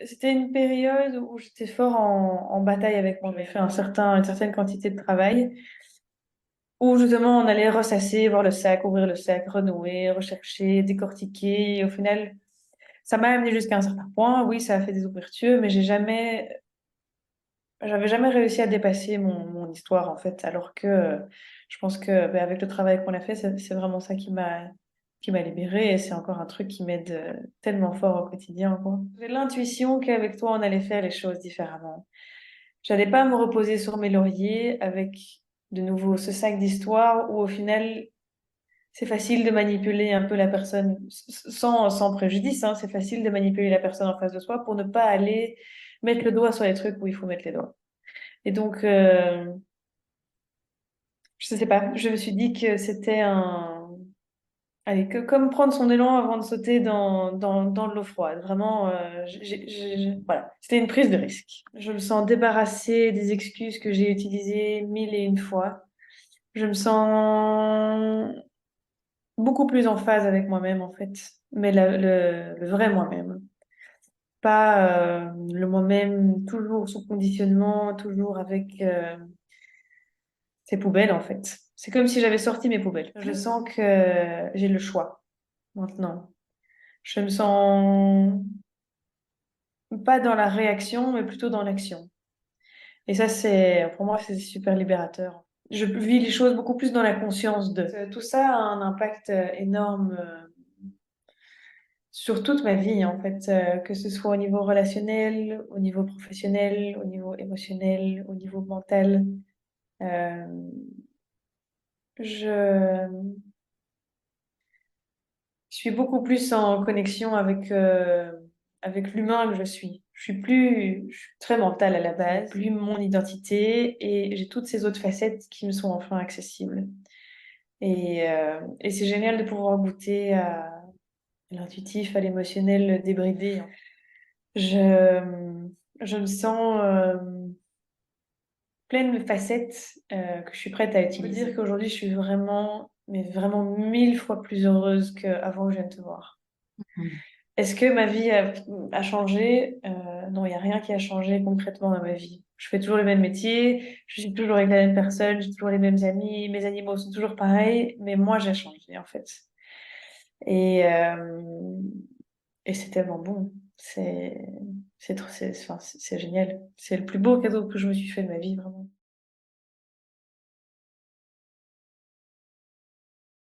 C'était une période où j'étais fort en bataille avec moi. J'avais fait une certaine quantité de travail où justement on allait ressasser, voir le sac, ouvrir le sac, renouer, rechercher, décortiquer. Et au final, ça m'a amené jusqu'à un certain point. Oui, ça a fait des ouvertures, mais j'avais jamais réussi à dépasser mon histoire en fait. Alors que je pense que ben, avec le travail qu'on a fait, c'est vraiment ça qui m'a libérée et c'est encore un truc qui m'aide tellement fort au quotidien, quoi. J'ai l'intuition qu'avec toi, on allait faire les choses différemment. J'allais pas me reposer sur mes lauriers avec de nouveau ce sac d'histoire où au final, c'est facile de manipuler un peu la personne sans préjudice, hein, c'est facile de manipuler la personne en face de soi pour ne pas aller mettre le doigt sur les trucs où il faut mettre les doigts. Et donc, je sais pas, je me suis dit que c'était allez, que comme prendre son élan avant de sauter dans de l'eau froide. Vraiment, voilà, c'était une prise de risque. Je me sens débarrassée des excuses que j'ai utilisées mille et une fois. Je me sens beaucoup plus en phase avec moi-même, en fait. Mais le vrai moi-même. Pas le moi-même toujours sous conditionnement, toujours avec ses poubelles, en fait. C'est comme si j'avais sorti mes poubelles. Je sens que j'ai le choix maintenant. Je me sens pas dans la réaction, mais plutôt dans l'action. Et ça, pour moi, c'est super libérateur. Je vis les choses beaucoup plus dans la conscience de. Tout ça a un impact énorme sur toute ma vie, en fait, que ce soit au niveau relationnel, au niveau professionnel, au niveau émotionnel, au niveau mental. Euh, je suis beaucoup plus en connexion avec l'humain que je suis. Je suis très mentale à la base, plus mon identité et j'ai toutes ces autres facettes qui me sont enfin accessibles. Et c'est génial de pouvoir goûter à l'intuitif, à l'émotionnel débridé. Je, je me sens pleine de facettes que je suis prête à utiliser. Je peux dire qu'aujourd'hui, je suis vraiment, mais vraiment mille fois plus heureuse qu'avant que je vienne te voir. Mhm. Est-ce que ma vie a changé? Non, il n'y a rien qui a changé concrètement dans ma vie. Je fais toujours le même métier, je suis toujours avec la même personne, j'ai toujours les mêmes amis, mes animaux sont toujours pareils, mais moi j'ai changé en fait. Et, euh, et c'est tellement bon. C'est génial. C'est le plus beau cadeau que je me suis fait de ma vie, vraiment.